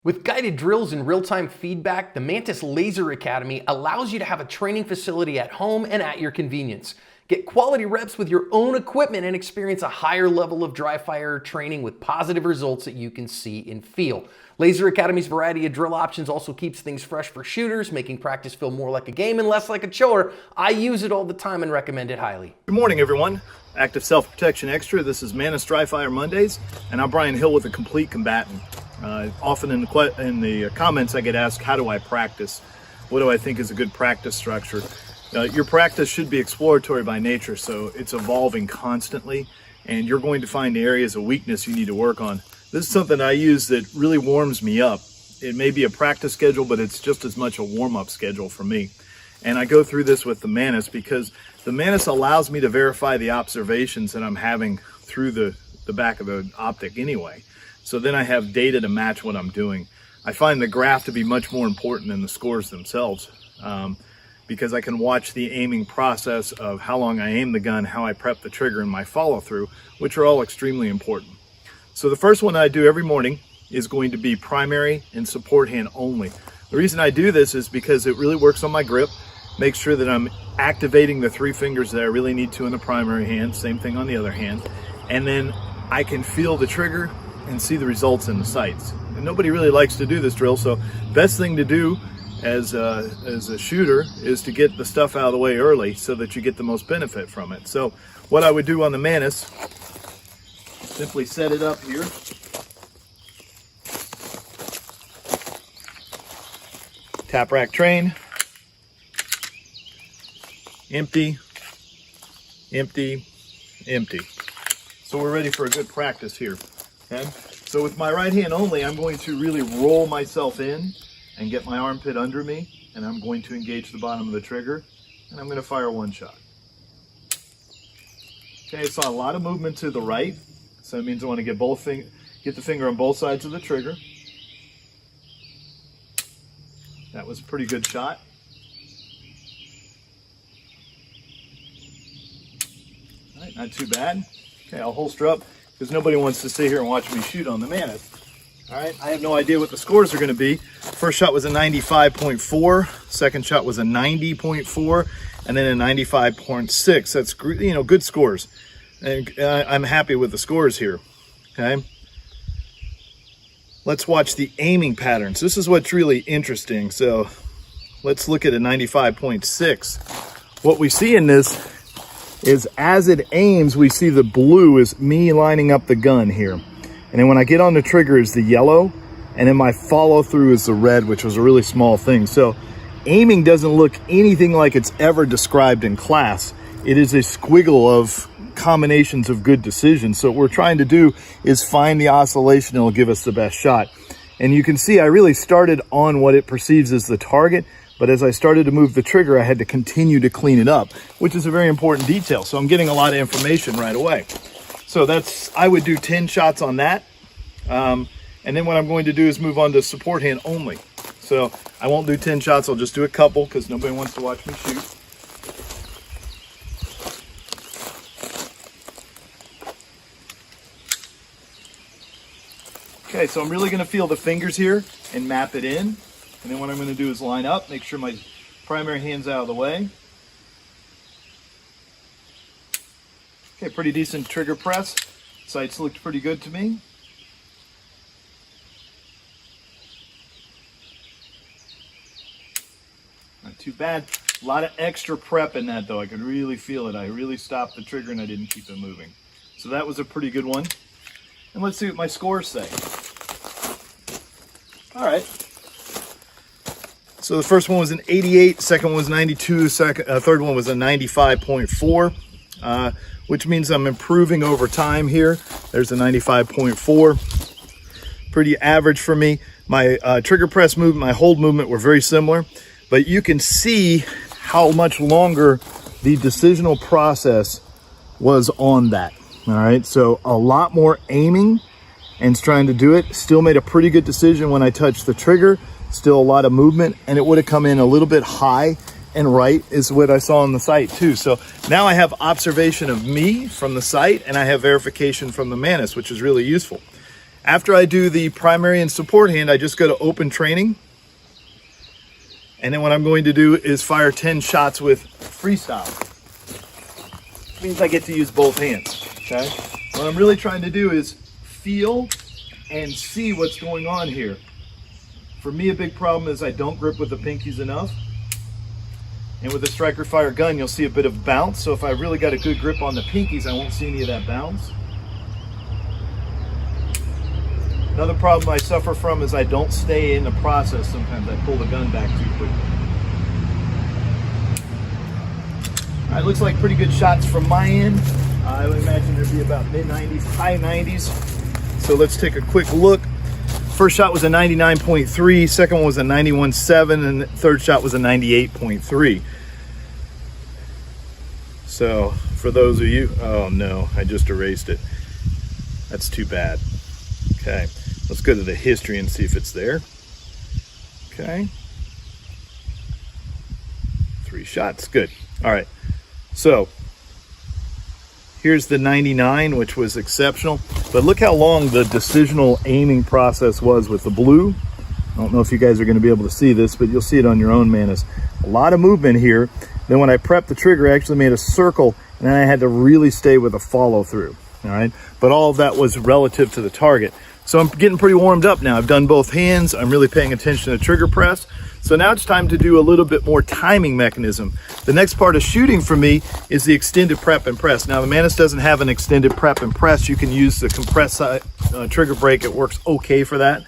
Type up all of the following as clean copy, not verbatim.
With guided drills and real-time feedback, the Mantis Laser Academy allows you to have a training facility at home and at your convenience. Get quality reps with your own equipment and experience a higher level of dry fire training with positive results that you can see and feel. Laser Academy's variety of drill options also keeps things fresh for shooters, making practice feel more like a game and less like a chore. I use it all the time and recommend it highly. Good morning, everyone. Active Self-Protection Extra. This is Mantis Dry Fire Mondays, and I'm Brian Hill with the Complete Combatant. Often in the comments I get asked, how do I practice? What do I think is a good practice structure? Your practice should be exploratory by nature, so it's evolving constantly, and you're going to find areas of weakness you need to work on. This is something I use that really warms me up. It may be a practice schedule, but it's just as much a warm-up schedule for me. And I go through this with the Mantis because the Mantis allows me to verify the observations that I'm having through the back of the optic anyway. So then I have data to match what I'm doing. I find the graph to be much more important than the scores themselves because I can watch the aiming process of how long I aim the gun, how I prep the trigger, and my follow through, which are all extremely important. So the first one I do every morning is going to be primary and support hand only. The reason I do this is because it really works on my grip, makes sure that I'm activating the three fingers that I really need to in the primary hand, same thing on the other hand, and then I can feel the trigger and see the results in the sights. And nobody really likes to do this drill, so best thing to do as a shooter is to get the stuff out of the way early so that you get the most benefit from it. So what I would do on the Mantis, simply set it up here. Tap rack train. Empty, empty, empty. So we're ready for a good practice here. Okay? So with my right hand only, I'm going to really roll myself in and get my armpit under me, and I'm going to engage the bottom of the trigger, and I'm going to fire one shot. Okay, so a lot of movement to the right, so that means I want to get the finger on both sides of the trigger. That was a pretty good shot. All right, not too bad. Okay, I'll holster up because nobody wants to sit here and watch me shoot on the Mantis. All right, I have no idea what the scores are going to be. First shot was a 95.4, second shot was a 90.4, and then a 95.6. That's, good scores. And I'm happy with the scores here. Okay. Let's watch the aiming patterns. This is what's really interesting. So let's look at a 95.6. What we see in this is as it aims, we see the blue is me lining up the gun here. And then when I get on the trigger is the yellow, and then my follow through is the red, which was a really small thing. So aiming doesn't look anything like it's ever described in class. It is a squiggle of combinations of good decisions. So what we're trying to do is find the oscillation that will give us the best shot. And you can see I really started on what it perceives as the target, but as I started to move the trigger, I had to continue to clean it up, which is a very important detail. So I'm getting a lot of information right away. So I would do 10 shots on that. And then what I'm going to do is move on to support hand only. So I won't do 10 shots, I'll just do a couple because nobody wants to watch me shoot. Okay, so I'm really gonna feel the fingers here and map it in. And then what I'm going to do is line up, make sure my primary hand's out of the way. Okay, pretty decent trigger press. Sights looked pretty good to me. Not too bad. A lot of extra prep in that though. I could really feel it. I really stopped the trigger and I didn't keep it moving. So that was a pretty good one. And let's see what my scores say. All right. So the first one was an 88, second one was 92, third one was a 95.4, which means I'm improving over time here. There's a 95.4, pretty average for me. My trigger press movement, my hold movement were very similar, but you can see how much longer the decisional process was on that. All right, so a lot more aiming and trying to do it. Still made a pretty good decision when I touched the trigger. Still a lot of movement, and it would have come in a little bit high and right is what I saw on the sight too. So now I have observation of me from the sight, and I have verification from the Mantis, which is really useful. After I do the primary and support hand, I just go to open training. And then what I'm going to do is fire 10 shots with freestyle. Means I get to use both hands, okay? What I'm really trying to do is feel and see what's going on here. For me, a big problem is I don't grip with the pinkies enough. And with the striker fire gun, you'll see a bit of bounce. So if I really got a good grip on the pinkies, I won't see any of that bounce. Another problem I suffer from is I don't stay in the process. Sometimes I pull the gun back too quickly. All right, looks like pretty good shots from my end. I would imagine there'd be about mid-90s, high 90s. So let's take a quick look. First shot was a 99.3, second one was a 91.7, and the third shot was a 98.3. So for those of you, oh no, I just erased it. That's too bad. Okay, let's go to the history and see if it's there. Okay. 3 shots, good. All right, so here's the 99, which was exceptional. But look how long the decisional aiming process was with the blue. I don't know if you guys are gonna be able to see this, but you'll see it on your own, Mantis. A lot of movement here. Then when I prepped the trigger, I actually made a circle, and then I had to really stay with a follow through, all right? But all of that was relative to the target. So I'm getting pretty warmed up now. I've done both hands. I'm really paying attention to trigger press. So now it's time to do a little bit more timing mechanism. The next part of shooting for me is the extended prep and press. Now the Mantis doesn't have an extended prep and press. You can use the compress trigger brake. It works okay for that.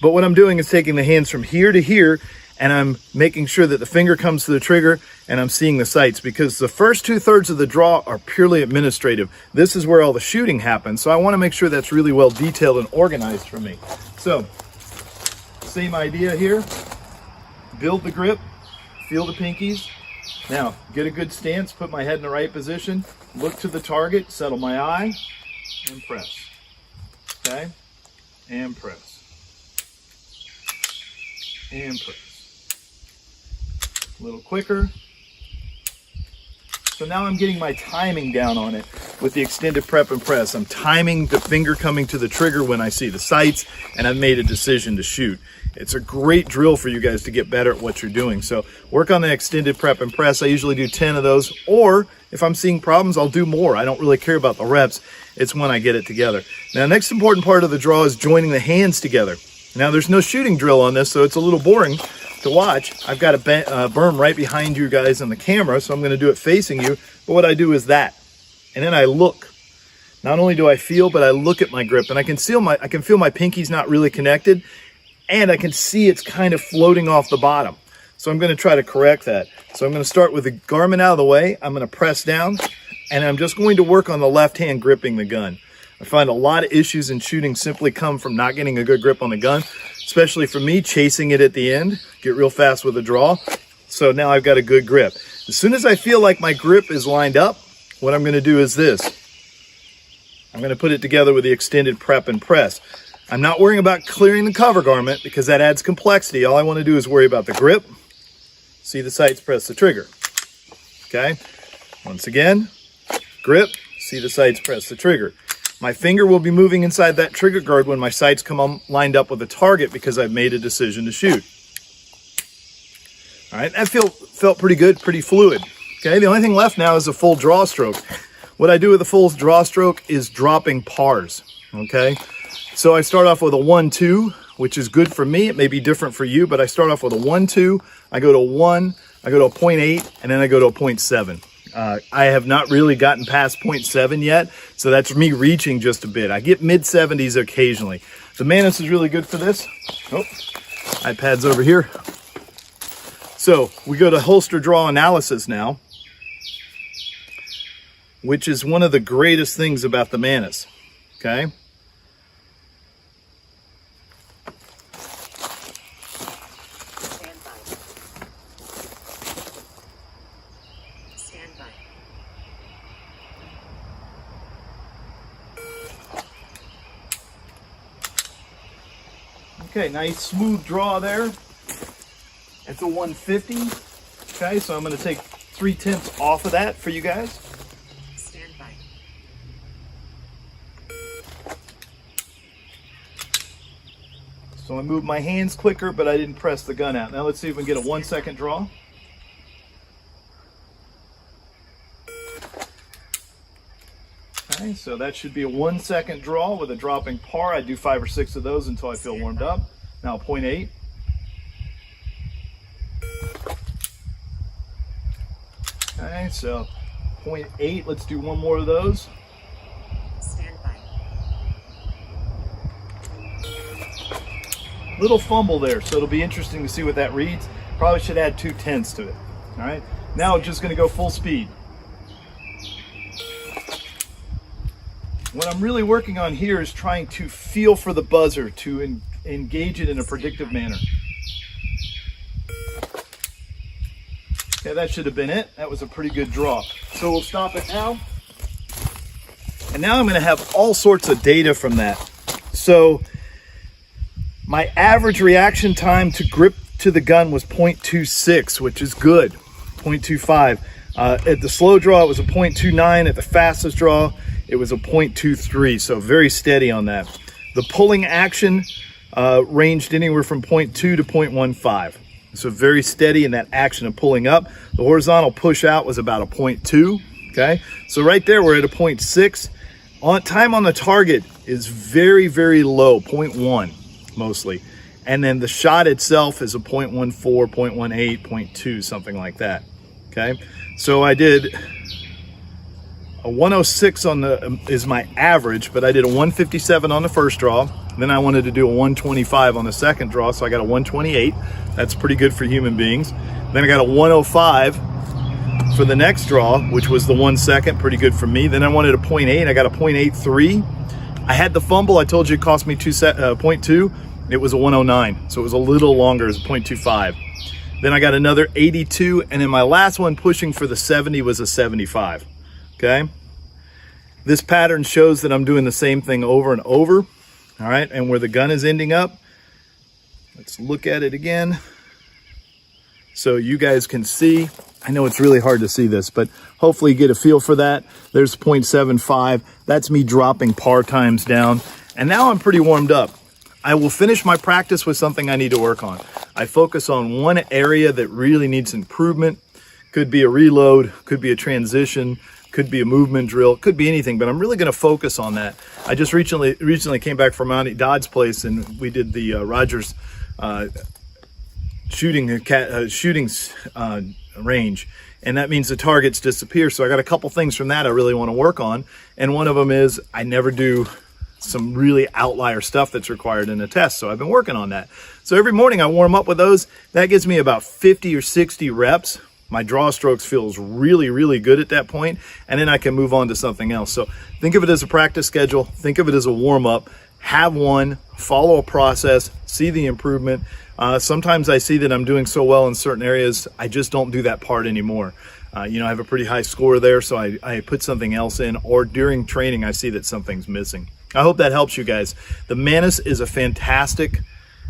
But what I'm doing is taking the hands from here to here, and I'm making sure that the finger comes to the trigger and I'm seeing the sights, because the first 2/3 of the draw are purely administrative. This is where all the shooting happens. So I want to make sure that's really well detailed and organized for me. So same idea here. Build the grip, feel the pinkies. Now get a good stance, put my head in the right position, look to the target, settle my eye, and press. Okay, and press. And press. A little quicker. So now I'm getting my timing down on it with the extended prep and press. I'm timing the finger coming to the trigger when I see the sights, and I've made a decision to shoot. It's a great drill for you guys to get better at what you're doing. So work on the extended prep and press. I usually do 10 of those, or if I'm seeing problems, I'll do more. I don't really care about the reps. It's when I get it together. Now, next important part of the draw is joining the hands together. Now, there's no shooting drill on this, so it's a little boring to watch. I've got a berm right behind you guys on the camera, so I'm going to do it facing you. But what I do is that, and then I look. Not only do I feel, but I look at my grip, and I can feel my pinky's not really connected, and I can see it's kind of floating off the bottom. So I'm going to try to correct that. So I'm going to start with the garment out of the way. I'm going to press down, and I'm just going to work on the left hand gripping the gun. I find a lot of issues in shooting simply come from not getting a good grip on the gun, especially for me, chasing it at the end, get real fast with a draw. So now I've got a good grip. As soon as I feel like my grip is lined up, what I'm going to do is this. I'm going to put it together with the extended prep and press. I'm not worrying about clearing the cover garment because that adds complexity. All I want to do is worry about the grip, see the sights, press the trigger. Okay? Once again, grip, see the sights, press the trigger. My finger will be moving inside that trigger guard when my sights come lined up with the target because I've made a decision to shoot. All right, that felt pretty good, pretty fluid. Okay, the only thing left now is a full draw stroke. What I do with a full draw stroke is dropping pars, okay? So I start off with a 1-2, which is good for me. It may be different for you, but I start off with a 1-2, I go to 1, I go to a 0.8, and then I go to a 0.7. I have not really gotten past 0.7 yet, so that's me reaching just a bit. I get mid-70s occasionally. The Mantis is really good for this. Oh, iPad's over here. So we go to holster draw analysis now, which is one of the greatest things about the Mantis, okay? Okay, nice smooth draw there. It's a 150. Okay, so I'm going to take 3/10 off of that for you guys. Stand by. So I moved my hands quicker, but I didn't press the gun out. Now let's see if we can get a 1 second draw. Okay, so that should be a 1 second draw with a dropping par. I do 5 or 6 of those until I feel warmed up. Now 0.8. Okay, so 0.8, let's do one more of those. Stand by. Little fumble there, so it'll be interesting to see what that reads. Probably should add 2/10 to it. All right, now just gonna go full speed. What I'm really working on here is trying to feel for the buzzer, to engage it in a predictive manner. Okay, that should have been it. That was a pretty good draw. So we'll stop it now. And now I'm gonna have all sorts of data from that. So my average reaction time to grip to the gun was 0.26, which is good, 0.25. At the slow draw, it was a 0.29. At the fastest draw, it was a 0.23, so very steady on that. The pulling action ranged anywhere from 0.2 to 0.15. So very steady in that action of pulling up. The horizontal push out was about a 0.2, okay? So right there, we're at a 0.6. Time on the target is very, very low, 0.1 mostly. And then the shot itself is a 0.14, 0.18, 0.2, something like that, okay? So I did a 106 on the is my average, but I did a 157 on the first draw. Then I wanted to do a 125 on the second draw, so I got a 128. That's pretty good for human beings. Then I got a 105 for the next draw, which was the 1 second, pretty good for me. Then I wanted a 0.8. I got a 0.83. I had the fumble. I told you it cost me 0.2. It was a 109, so it was a little longer. It was 0.25. Then I got another 82, and then my last one pushing for the 70 was a 75. Okay, this pattern shows that I'm doing the same thing over and over. All right, and where the gun is ending up, let's look at it again so you guys can see. I know it's really hard to see this, but hopefully you get a feel for that. There's 0.75. That's me dropping par times down, and now I'm pretty warmed up. I will finish my practice with something I need to work on. I focus on one area that really needs improvement. Could be a reload, could be a transition, could be a movement drill, could be anything, but I'm really going to focus on that. I just recently came back from Monty Dodd's place, and we did the Rogers shooting range, and that means the targets disappear. So I got a couple things from that I really want to work on, and one of them is I never do some really outlier stuff that's required in a test. So I've been working on that. So every morning I warm up with those. That gives me about 50 or 60 reps. My draw strokes feels really, really good at that point, and then I can move on to something else. So think of it as a practice schedule. Think of it as a warm-up. Have one, follow a process, see the improvement. Sometimes I see that I'm doing so well in certain areas, I just don't do that part anymore. I have a pretty high score there, so I put something else in, or during training I see that something's missing. I hope that helps you guys. The Mantis is a fantastic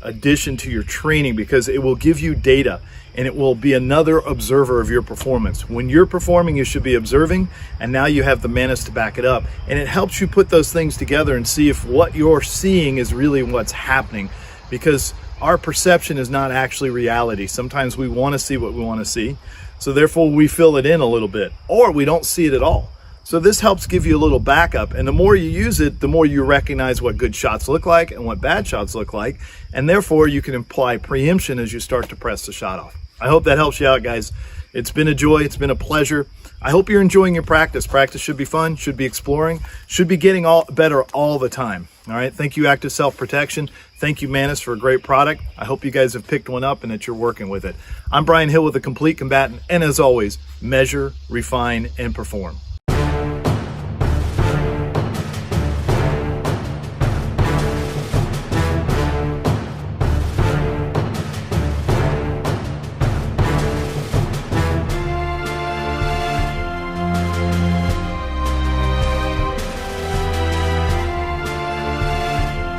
addition to your training because it will give you data, and it will be another observer of your performance. When you're performing, you should be observing, and now you have the Mantis to back it up. And it helps you put those things together and see if what you're seeing is really what's happening, because our perception is not actually reality. Sometimes we want to see what we want to see, so therefore we fill it in a little bit, or we don't see it at all. So this helps give you a little backup, and the more you use it, the more you recognize what good shots look like and what bad shots look like, and therefore you can apply preemption as you start to press the shot off. I hope that helps you out, guys. It's been a joy. It's been a pleasure. I hope you're enjoying your practice. Practice should be fun, should be exploring, should be getting better all the time. All right. Thank you, Active Self-Protection. Thank you, Mantis, for a great product. I hope you guys have picked one up and that you're working with it. I'm Brian Hill with the Complete Combatant, and as always, measure, refine, and perform.